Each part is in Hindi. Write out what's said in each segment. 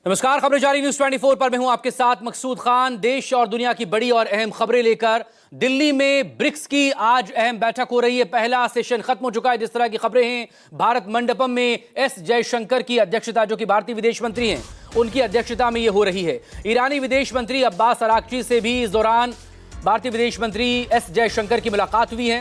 नमस्कार, खबरें जारी न्यूज 24 पर मैं हूं आपके साथ मकसूद खान। देश और दुनिया की बड़ी और अहम खबरें लेकर दिल्ली में ब्रिक्स की आज अहम बैठक हो रही है। पहला सेशन खत्म हो चुका है। जिस तरह की खबरें हैं, भारत मंडपम में एस जयशंकर की अध्यक्षता, जो कि भारतीय विदेश मंत्री हैं, उनकी अध्यक्षता में यह हो रही है। ईरानी विदेश मंत्री अब्बास अराक्ची से भी इस दौरान भारतीय विदेश मंत्री एस जयशंकर की मुलाकात हुई है।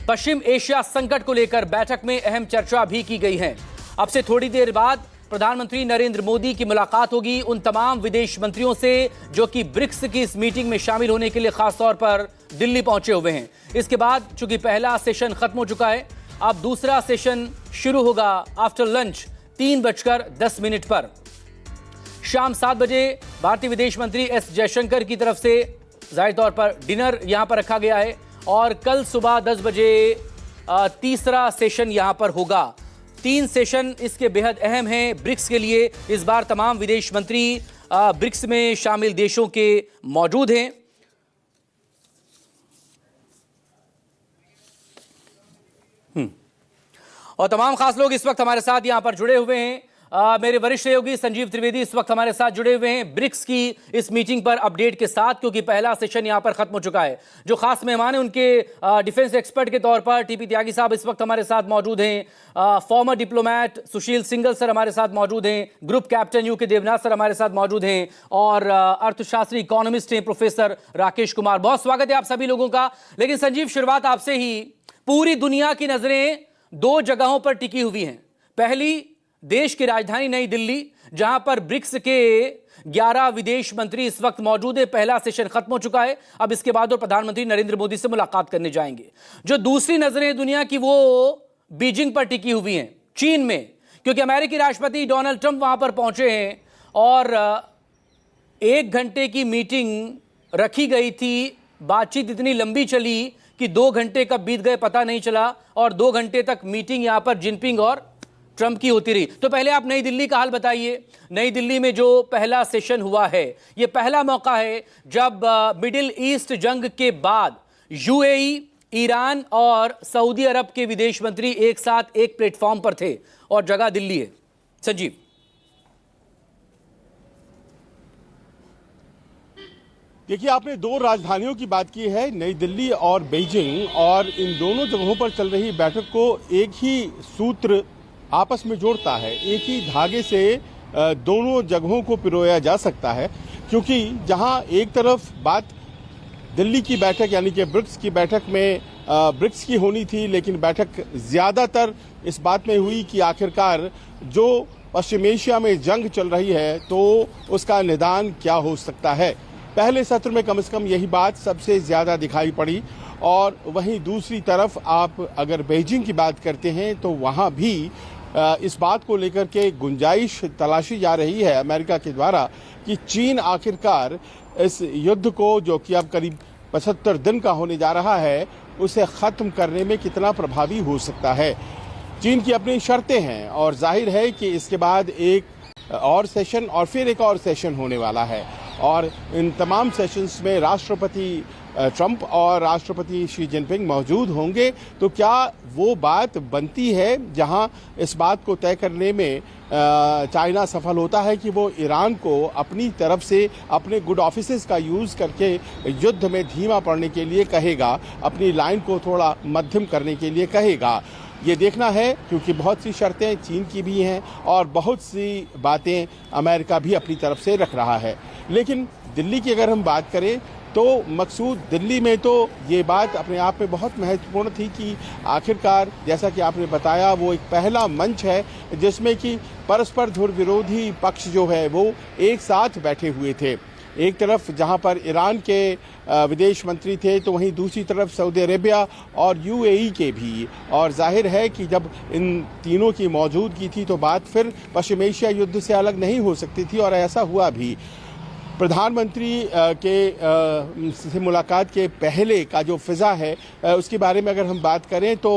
पश्चिम एशिया संकट को लेकर बैठक में अहम चर्चा भी की गई है। अब से थोड़ी देर बाद प्रधानमंत्री नरेंद्र मोदी की मुलाकात होगी उन तमाम विदेश मंत्रियों से जो कि ब्रिक्स की इस मीटिंग में शामिल होने के लिए खासतौर पर दिल्ली पहुंचे हुए हैं। इसके बाद चूंकि पहला सेशन खत्म हो चुका है, अब दूसरा सेशन शुरू होगा आफ्टर लंच 3:10 पर। शाम 7 बजे भारतीय विदेश मंत्री एस जयशंकर की तरफ से जाहिर तौर पर डिनर यहां पर रखा गया है और कल सुबह 10 बजे तीसरा सेशन यहां पर होगा। 3 सेशन इसके बेहद अहम हैं ब्रिक्स के लिए। इस बार तमाम विदेश मंत्री ब्रिक्स में शामिल देशों के मौजूद हैं। और तमाम खास लोग इस वक्त हमारे साथ यहां पर जुड़े हुए हैं। मेरे वरिष्ठ सहयोगी संजीव त्रिवेदी इस वक्त हमारे साथ जुड़े हुए हैं ब्रिक्स की इस मीटिंग पर अपडेट के साथ, क्योंकि पहला सेशन यहां पर खत्म हो चुका है। जो खास मेहमान हैं उनके डिफेंस एक्सपर्ट के तौर पर टीपी त्यागी साहब इस वक्त हमारे साथ मौजूद हैं। Former diplomat Sushil Singhal sir हमारे साथ मौजूद हैं। Group captain UK Devnath sir हमारे साथ मौजूद हैं और अर्थशास्त्री इकोनॉमिस्ट हैं प्रोफेसर राकेश कुमार। बहुत स्वागत है आप सभी लोगों का। लेकिन संजीव, शुरुआत आपसे ही। पूरी दुनिया की नजरें 2 जगहों पर टिकी हुई हैं। पहली, देश की राजधानी नई दिल्ली, जहां पर ब्रिक्स के 11 विदेश मंत्री इस वक्त मौजूद है। पहला सेशन खत्म हो चुका है। अब इसके बाद वो प्रधानमंत्री नरेंद्र मोदी से मुलाकात करने जाएंगे। जो दूसरी नजरें दुनिया की वो बीजिंग पर टिकी हुई हैं, चीन में, क्योंकि अमेरिकी राष्ट्रपति डोनाल्ड ट्रंप वहां पर पहुंचे हैं और 1 घंटे की मीटिंग रखी गई थी। बातचीत इतनी लंबी चली कि 2 घंटे कब बीत गए पता नहीं चला और 2 घंटे तक मीटिंग यहां पर जिनपिंग और ट्रंप की होती रही। तो पहले आप नई दिल्ली का हाल बताइए। नई दिल्ली में जो पहला सेशन हुआ है, यह पहला मौका है जब मिडिल ईस्ट जंग के बाद यूएई, ईरान और सऊदी अरब के विदेश मंत्री एक साथ एक प्लेटफॉर्म पर थे और जगह दिल्ली है। संजीव, देखिए, आपने 2 राजधानियों की बात की है, नई दिल्ली और बीजिंग, और इन दोनों जगहों पर चल रही बैठक को एक ही सूत्र आपस में जोड़ता है। एक ही धागे से दोनों जगहों को पिरोया जा सकता है, क्योंकि जहां एक तरफ बात दिल्ली की बैठक यानी कि ब्रिक्स की बैठक में ब्रिक्स की होनी थी, लेकिन बैठक ज्यादातर इस बात में हुई कि आखिरकार जो पश्चिम एशिया में जंग चल रही है तो उसका निदान क्या हो सकता है। पहले सत्र में कम से कम यही बात सबसे ज्यादा दिखाई पड़ी। और वहीं दूसरी तरफ आप अगर बीजिंग की बात करते हैं तो वहां भी इस बात को लेकर के गुंजाइश तलाशी जा रही है अमेरिका के द्वारा कि चीन आखिरकार इस युद्ध को, जो कि अब करीब 75 दिन का होने जा रहा है, उसे खत्म करने में कितना प्रभावी हो सकता है। चीन की अपनी शर्तें हैं और जाहिर है कि इसके बाद एक और सेशन और फिर एक और सेशन होने वाला है और इन तमाम सेशंस में राष्ट्रपति ट्रंप और राष्ट्रपति शी जिनपिंग मौजूद होंगे। तो क्या वो बात बनती है जहां इस बात को तय करने में चाइना सफल होता है कि वो ईरान को अपनी तरफ से अपने गुड ऑफिसेस का यूज करके युद्ध में धीमा पड़ने के लिए कहेगा, अपनी लाइन को थोड़ा मध्यम करने के लिए कहेगा। ये देखना है, क्योंकि बहुत सी शर्तें चीन की भी हैं और बहुत सी बातें अमेरिका भी अपनी तरफ से रख रहा है। लेकिन दिल्ली की अगर हम बात करें तो मकसूद, दिल्ली में तो ये बात अपने आप में बहुत महत्वपूर्ण थी कि आखिरकार जैसा कि आपने बताया वो एक पहला मंच है जिसमें कि परस्पर धुर विरोधी पक्ष जो है वो एक साथ बैठे हुए थे। एक तरफ जहां पर ईरान के विदेश मंत्री थे तो वहीं दूसरी तरफ सऊदी अरेबिया और यूएई के भी। और जाहिर है कि जब इन तीनों की मौजूदगी थी तो बात फिर पश्चिम एशिया युद्ध से अलग नहीं हो सकती थी और ऐसा हुआ भी। प्रधानमंत्री से मुलाकात के पहले का जो फिजा है उसके बारे में अगर हम बात करें तो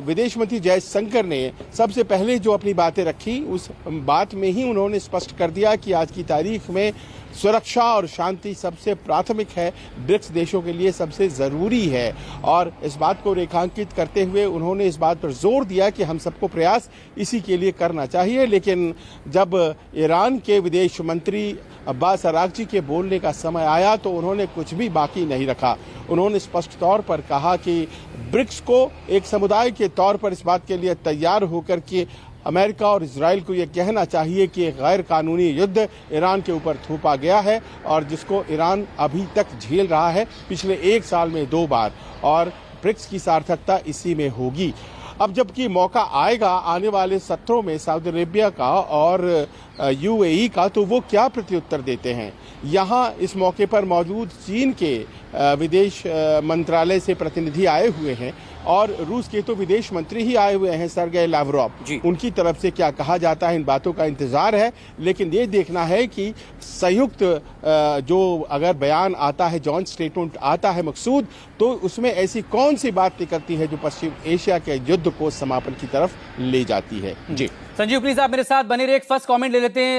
विदेश मंत्री जयशंकर ने सबसे पहले जो अपनी बातें रखी उस बात में ही उन्होंने स्पष्ट कर दिया कि आज की तारीख में सुरक्षा और शांति सबसे प्राथमिक है, ब्रिक्स देशों के लिए सबसे ज़रूरी है। और इस बात को रेखांकित करते हुए उन्होंने इस बात पर जोर दिया कि हम सबको प्रयास इसी के लिए करना चाहिए। लेकिन जब ईरान के विदेश मंत्री अब्बास अरागची के बोलने का समय आया तो उन्होंने कुछ भी बाकी नहीं रखा। उन्होंने स्पष्ट तौर पर कहा कि ब्रिक्स को एक समुदाय के तौर पर इस बात के लिए तैयार होकर के अमेरिका और इजराइल को यह कहना चाहिए कि एक गैर कानूनी युद्ध ईरान के ऊपर थोपा गया है और जिसको ईरान अभी तक झेल रहा है पिछले 1 साल में 2 बार, और ब्रिक्स की सार्थकता इसी में होगी। अब जबकि मौका आएगा आने वाले सत्रों में सऊदी अरेबिया का और यूएई का, तो वो क्या प्रत्युत्तर देते हैं। यहाँ इस मौके पर मौजूद चीन के विदेश मंत्रालय से प्रतिनिधि आए हुए हैं और रूस के तो विदेश मंत्री ही आए हुए हैं, सर्गेई लावरोव। उनकी तरफ से क्या कहा जाता है इन बातों का इंतजार है। लेकिन ये देखना है कि संयुक्त जो अगर बयान आता है, जॉइंट स्टेटमेंट आता है मकसूद, तो उसमें ऐसी कौन सी बात निकलती है जो पश्चिम एशिया के युद्ध को समापन की तरफ ले जाती है। जी संजीव, प्लीज आप मेरे साथ बने रहिए। एक फर्स्ट कमेंट ले लेते हैं